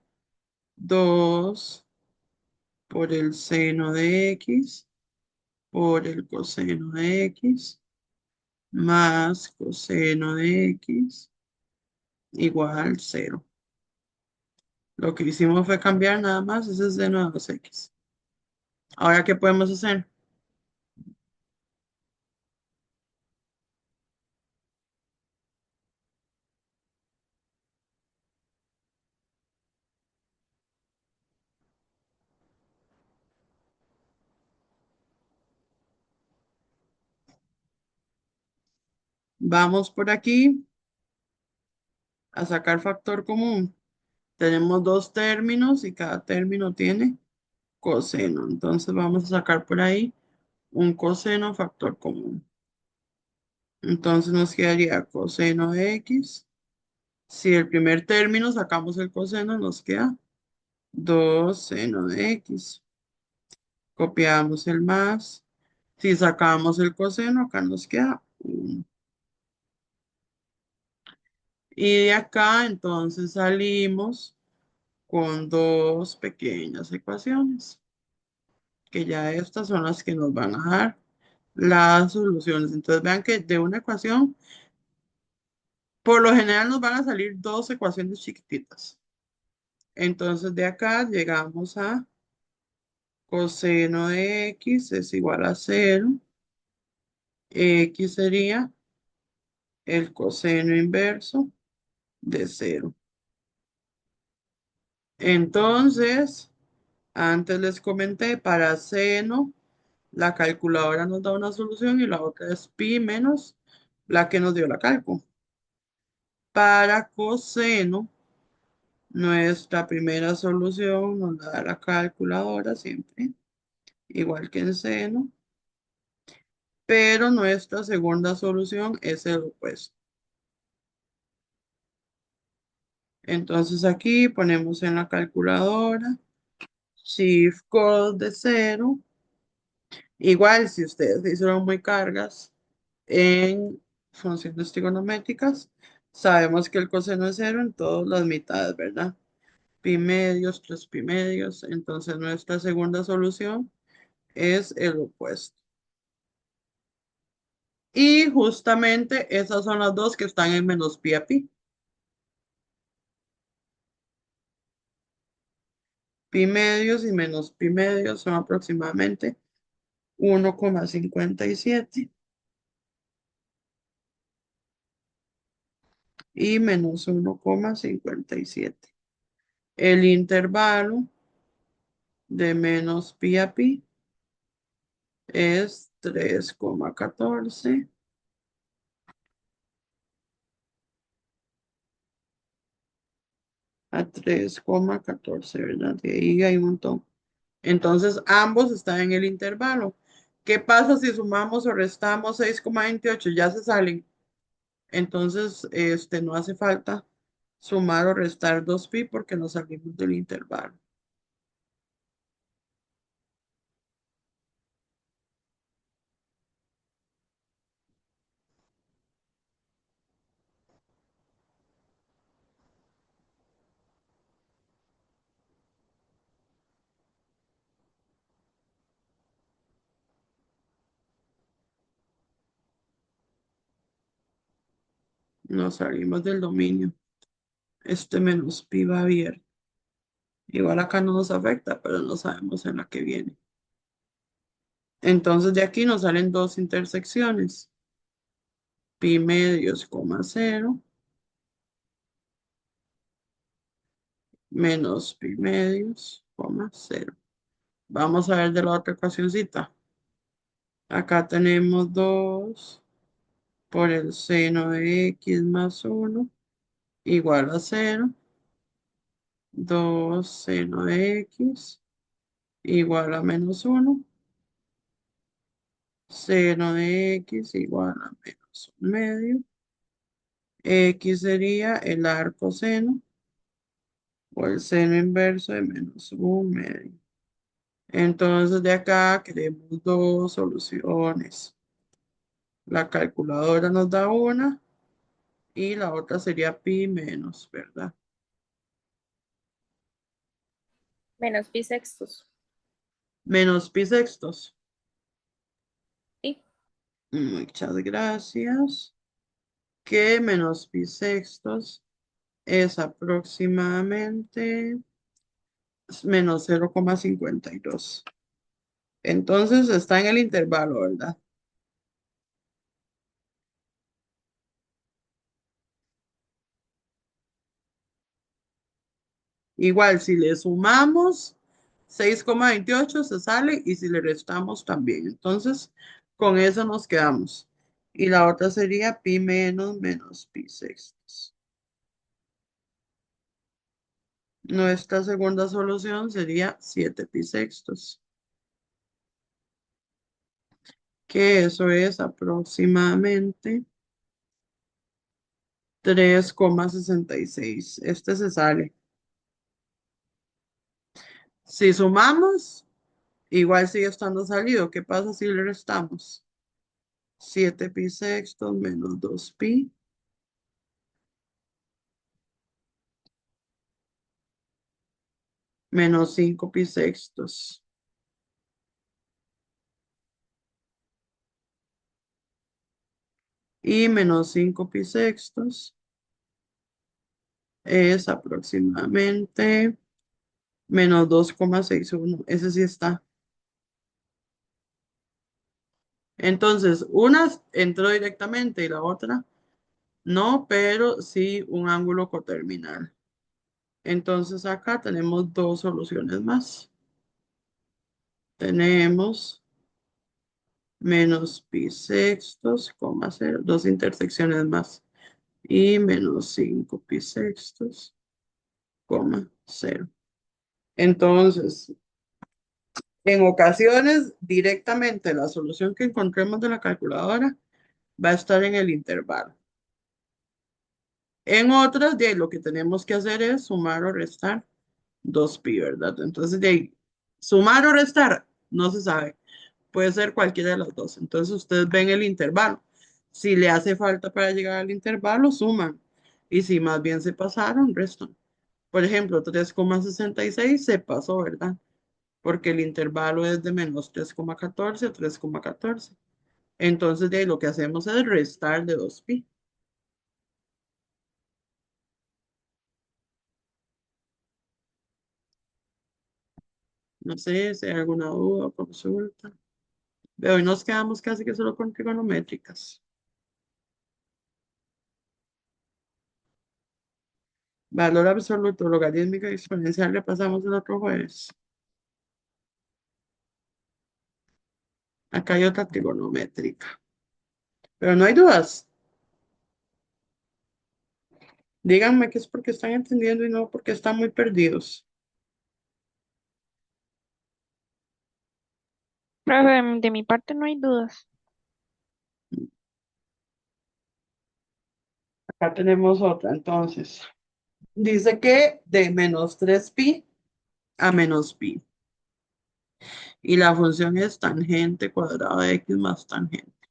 2 por el seno de x por el coseno de x más coseno de x igual 0. Lo que hicimos fue cambiar nada más ese seno de 2x. Ahora, ¿qué podemos hacer? Vamos por aquí a sacar factor común. Tenemos dos términos y cada término tiene coseno. Entonces vamos a sacar por ahí un coseno factor común. Entonces nos quedaría coseno de x. Si el primer término sacamos el coseno, nos queda 2 seno de x. Copiamos el más. Si sacamos el coseno, acá nos queda 1. Y de acá entonces salimos con dos pequeñas ecuaciones, que ya estas son las que nos van a dar las soluciones. Entonces vean que de una ecuación, por lo general nos van a salir dos ecuaciones chiquititas. Entonces de acá llegamos a coseno de x es igual a 0. X sería el coseno inverso de 0. Entonces, antes les comenté, para seno, la calculadora nos da una solución y la otra es pi menos la que nos dio la cálculo. Para coseno, nuestra primera solución nos da la calculadora siempre, igual que en seno, pero nuestra segunda solución es el opuesto. Entonces aquí ponemos en la calculadora shift cos de 0. Igual si ustedes hicieron muy cargas en funciones trigonométricas, sabemos que el coseno es 0 en todas las mitades, ¿verdad? Pi medios, 3 pi medios. Entonces nuestra segunda solución es el opuesto. Y justamente esas son las dos que están en menos pi a pi. Pi medios y menos pi medios son aproximadamente 1,57 y menos 1,57. El intervalo de menos pi a pi es 3,14 a 3,14, ¿verdad? De ahí hay un montón. Entonces, ambos están en el intervalo. ¿Qué pasa si sumamos o restamos 6,28? Ya se salen. Entonces, no hace falta sumar o restar 2pi porque nos salimos del intervalo. Nos salimos del dominio. Este menos pi va abierto. Igual acá no nos afecta, pero no sabemos en la que viene. Entonces de aquí nos salen dos intersecciones. Pi medios, coma 0, menos pi medios, coma 0. Vamos a ver de la otra ecuacióncita. Acá tenemos 2 por el seno de x más 1 igual a 0. 2 seno de x igual a menos 1. Seno de x igual a menos 1 medio. X sería el arco seno o el seno inverso de menos 1 medio. Entonces de acá queremos dos soluciones. La calculadora nos da una y la otra sería pi menos, ¿verdad? Menos pi sextos. Menos pi sextos. Sí. Muchas gracias. Que menos pi sextos es aproximadamente menos 0,52. Entonces está en el intervalo, ¿verdad? Igual, si le sumamos 6,28 se sale y si le restamos también. Entonces, con eso nos quedamos. Y la otra sería pi menos pi sextos. Nuestra segunda solución sería 7 pi sextos, que eso es aproximadamente 3,66. Este se sale. Si sumamos, igual sigue estando salido. ¿Qué pasa si le restamos? 7 pi sextos menos 2 pi menos 5 pi sextos. Y menos 5 pi sextos es aproximadamente menos 2,61. Ese sí está. Entonces, una entró directamente y la otra no, pero sí un ángulo coterminal. Entonces acá tenemos dos soluciones más. Tenemos menos pi sextos, coma cero, dos intersecciones más. Y menos 5 pi sextos, coma cero. Entonces, en ocasiones, directamente la solución que encontremos de la calculadora va a estar en el intervalo. En otras, de ahí, lo que tenemos que hacer es sumar o restar 2pi, ¿verdad? Entonces, de ahí, sumar o restar, no se sabe. Puede ser cualquiera de las dos. Entonces, ustedes ven el intervalo. Si le hace falta para llegar al intervalo, suman. Y si más bien se pasaron, restan. Por ejemplo, 3,66 se pasó, ¿verdad? Porque el intervalo es de menos 3,14 a 3,14. Entonces, de ahí lo que hacemos es restar de 2pi. No sé si hay alguna duda o consulta. De hoy nos quedamos casi que solo con trigonométricas. Valor absoluto, logarítmico y exponencial le pasamos el otro jueves. Acá hay otra trigonométrica. Pero no hay dudas. Díganme que es porque están entendiendo y no porque están muy perdidos. Profe, de mi parte no hay dudas. Acá tenemos otra, entonces. Dice que de menos 3pi a menos pi. Y la función es tangente cuadrada de x más tangente.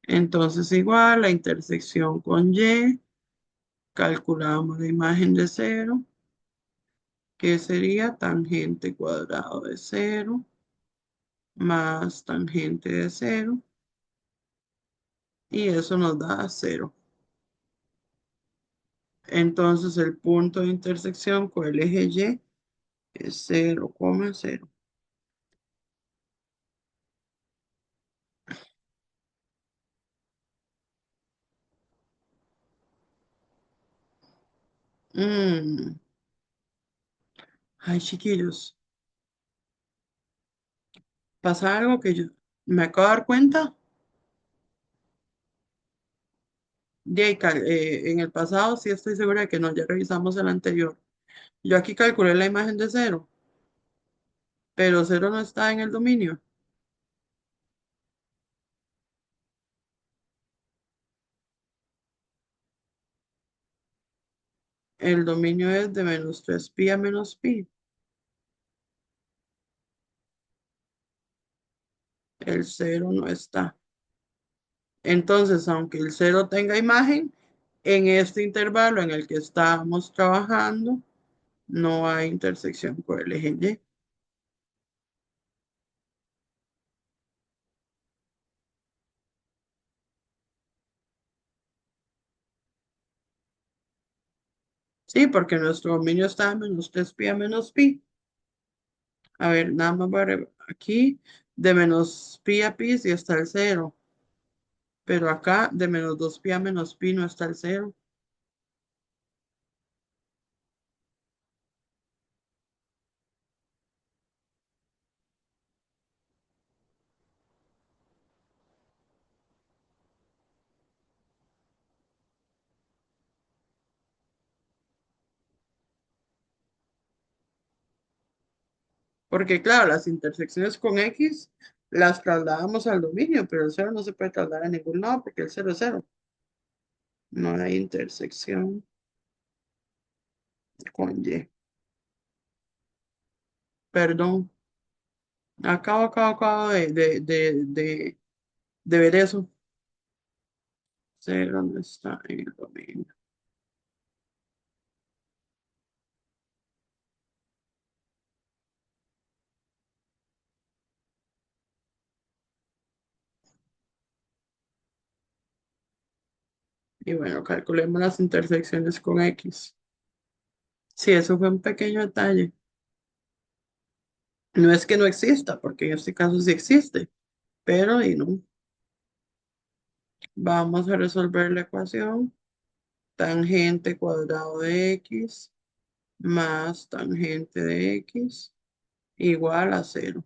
Entonces igual la intersección con y, calculamos la imagen de cero, que sería tangente cuadrado de cero más tangente de cero, y eso nos da cero. Entonces el punto de intersección con el eje y es 0,0. Ay, chiquillos, pasa algo que yo me acabo de dar cuenta. En el pasado sí estoy segura de que no, ya revisamos el anterior. Yo aquí calculé la imagen de cero, pero cero no está en el dominio. El dominio es de menos 3pi a menos pi. El cero no está. Entonces, aunque el cero tenga imagen, en este intervalo en el que estamos trabajando, No hay intersección con el eje Y. Sí, porque nuestro dominio está a menos 3pi a menos pi. A ver, nada más aquí de menos pi a pi sí está el cero. Pero acá de menos 2pi a menos pi no está el cero. Porque claro, las intersecciones con X las trasladamos al dominio, pero el cero no se puede trasladar a ningún lado porque el cero es cero. No hay intersección con Y. Perdón. Acabo de ver eso. Cero no está en el dominio. Y bueno, calculemos las intersecciones con X. Sí, eso fue un pequeño detalle. No es que no exista, porque en este caso sí existe, pero y no. Vamos a resolver la ecuación. Tangente cuadrado de X más tangente de X igual a cero.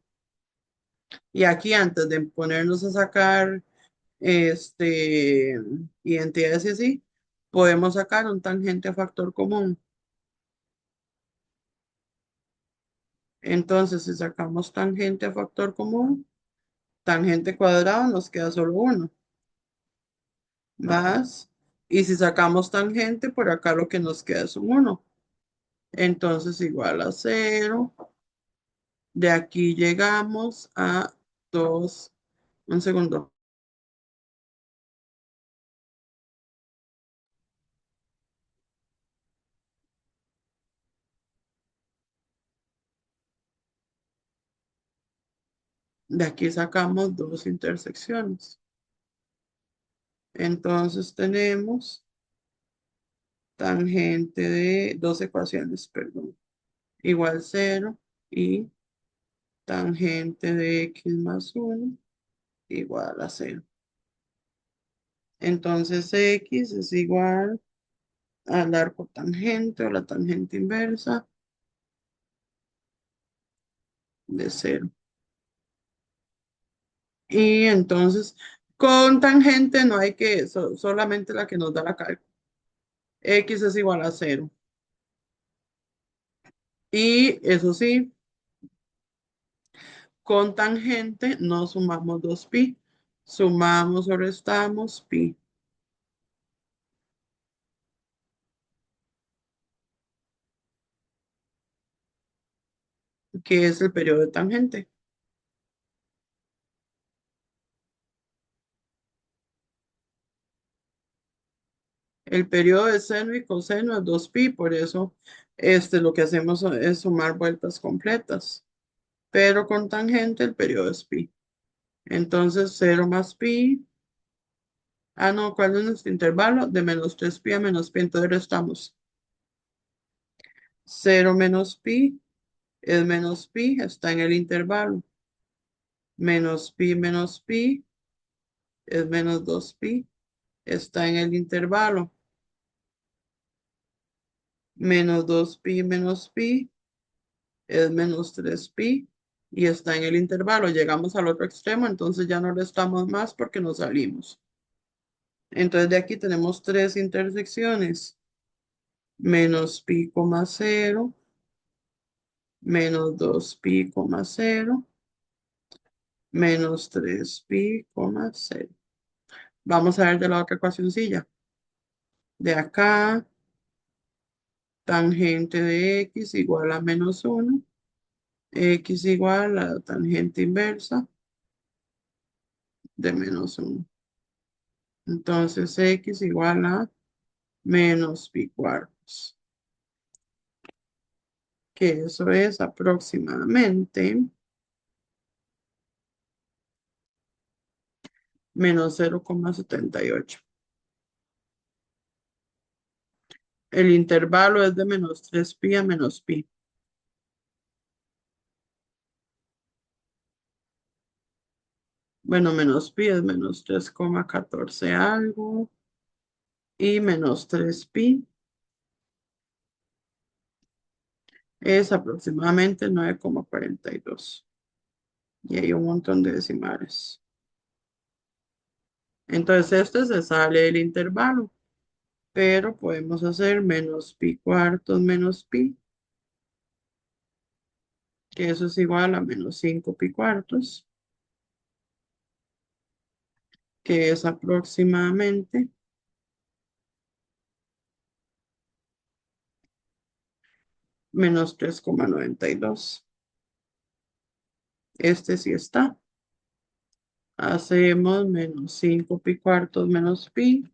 Y aquí antes de ponernos a sacar identidades y así, podemos sacar un tangente a factor común. Entonces, si sacamos tangente a factor común, tangente cuadrado nos queda solo uno. Más, y si sacamos tangente, por acá lo que nos queda es un 1. Entonces, igual a cero. De aquí llegamos a 2. Un segundo. De aquí sacamos dos intersecciones. Entonces tenemos tangente de dos ecuaciones, perdón, igual cero y tangente de x más 1 igual a cero. Entonces x es igual al arco tangente o la tangente inversa de cero. Y entonces con tangente no hay que, solamente la que nos da la cálculo. X es igual a cero. Y eso sí, con tangente no sumamos 2pi. Sumamos o restamos pi, que es el periodo de tangente. El periodo de seno y coseno es 2pi, por eso lo que hacemos es sumar vueltas completas. Pero con tangente el periodo es pi. Entonces 0 más pi. Ah, no, ¿cuál es nuestro intervalo? De menos 3pi a menos pi. Entonces restamos. 0 menos pi es menos pi, está en el intervalo. Menos pi es menos 2pi, está en el intervalo. Menos pi es menos 3pi y está en el intervalo. Llegamos al otro extremo, entonces ya no restamos más porque nos salimos. Entonces de aquí tenemos tres intersecciones. Menos pi, cero, menos 2pi, cero, menos 3pi, cero. Vamos a ver de la otra ecuacioncilla. De acá, tangente de x igual a menos 1. X igual a tangente inversa de menos 1. Entonces x igual a menos pi cuartos. que eso es aproximadamente menos 0,78. El intervalo es de menos 3pi a menos pi. Bueno, menos pi es menos 3,14 algo y menos 3pi es aproximadamente 9,42. Y hay un montón de decimales. Entonces, este se sale del intervalo, pero podemos hacer menos pi cuartos menos pi, que eso es igual a menos 5 pi cuartos, que es aproximadamente menos 3,92. Este sí está. Hacemos menos 5 pi cuartos menos pi,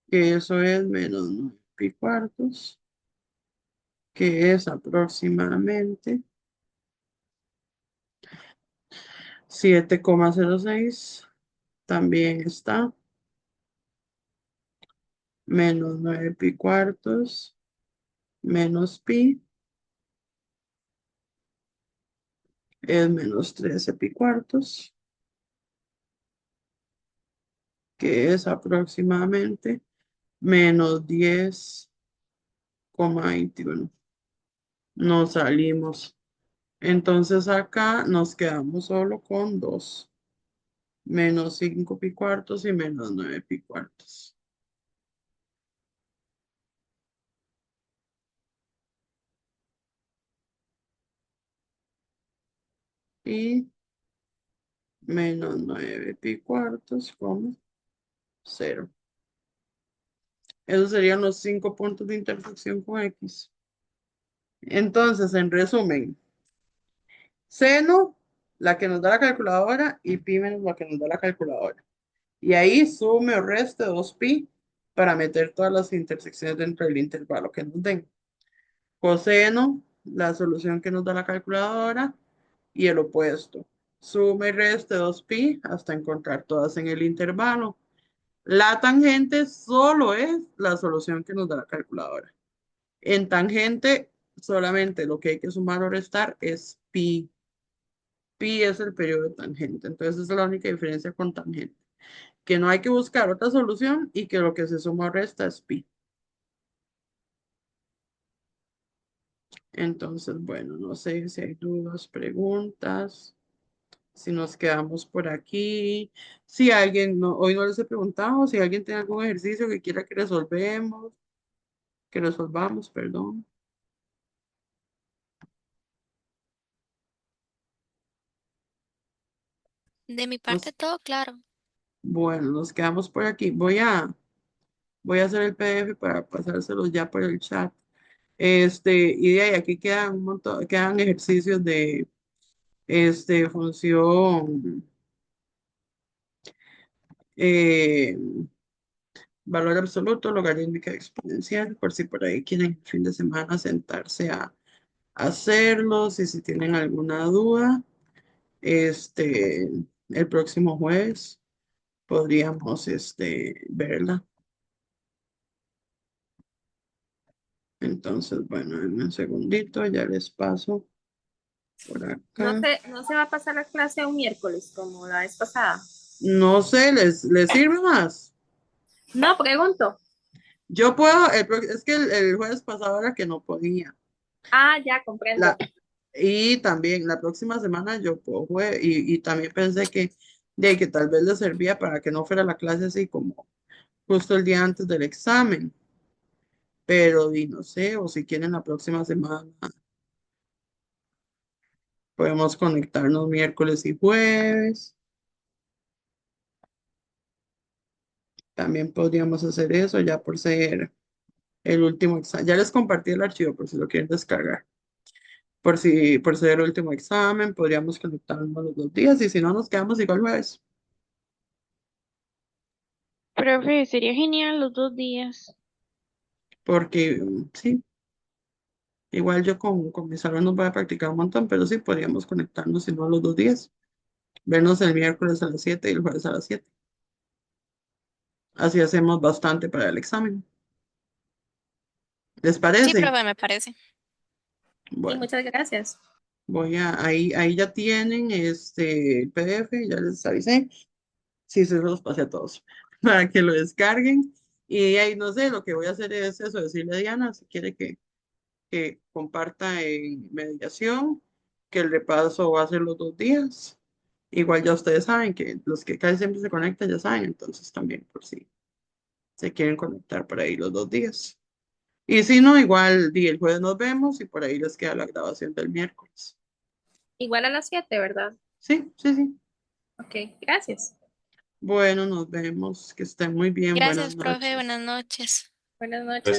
que eso es menos 9 pi cuartos, que es aproximadamente 7,06. También está menos 9 pi cuartos menos pi es menos 13 pi cuartos, que es aproximadamente menos 10,21. Nos salimos. Entonces acá nos quedamos solo con 2. Menos 5 pi cuartos y menos 9 pi cuartos. Y menos 9 pi cuartos como 0. Esos serían los 5 puntos de intersección con X. Entonces, en resumen, seno, la que nos da la calculadora, y pi menos la que nos da la calculadora. Y ahí sume o reste 2pi para meter todas las intersecciones dentro del intervalo que nos den. Coseno, la solución que nos da la calculadora, y el opuesto. Sume y reste 2pi hasta encontrar todas en el intervalo. La tangente solo es la solución que nos da la calculadora. En tangente, solamente lo que hay que sumar o restar es pi. Pi es el periodo de tangente. Entonces, esa es la única diferencia con tangente. Que no hay que buscar otra solución y que lo que se suma o resta es pi. Entonces, bueno, no sé si hay dudas, preguntas, si nos quedamos por aquí. Si alguien, hoy no les he preguntado, si alguien tiene algún ejercicio que quiera que resolvamos, perdón. De mi parte, Nos- todo claro. bueno, nos quedamos por aquí. Voy a hacer el PDF para pasárselos ya por el chat. Y de ahí aquí quedan un montón, quedan ejercicios de función, eh, valor absoluto, logarítmica exponencial, por si por ahí quieren el fin de semana sentarse a hacerlos y si tienen alguna duda, este, el próximo jueves podríamos, verla. Entonces, bueno, en un segundito, ya les paso por acá. No se va a pasar la clase un miércoles como la vez pasada. No sé, ¿les sirve más? No, pregunto. Yo puedo, es que el jueves pasado era que no podía. Ah, ya comprendo. Y también la próxima semana yo puedo, y también pensé que tal vez les servía para que no fuera la clase así como justo el día antes del examen. Pero no sé, o si quieren la próxima semana, podemos conectarnos miércoles y jueves. También podríamos hacer eso ya por ser el último examen. Ya les compartí el archivo por si lo quieren descargar. Por ser el último examen, podríamos conectarnos los 2 días y si no, nos quedamos igual jueves. Profe, sería genial los 2 días. porque sí, igual yo con mis alumnos voy a practicar un montón, pero sí podríamos conectarnos, si no los 2 días. Vernos el miércoles a las 7 y el jueves a las 7. Así hacemos bastante para el examen. ¿Les Sí, parece? profe, me parece. Sí, Bueno, muchas gracias. ahí ya tienen el PDF, ya les avisé. Sí, se los pasé a todos para que lo descarguen. Y ahí no sé, lo que voy a hacer es eso, decirle a Diana si quiere que comparta en mediación, que el repaso va a ser los 2 días. Igual ya ustedes saben que los que casi siempre se conectan ya saben, entonces también por si se quieren conectar por ahí los 2 días. Y si no, igual el jueves nos vemos y por ahí les queda la grabación del miércoles. Igual a las 7, ¿verdad? Sí, sí, sí. Ok, gracias. Bueno, nos vemos. Que estén muy bien. Buenas Gracias, profe. noches. Buenas noches. Buenas noches.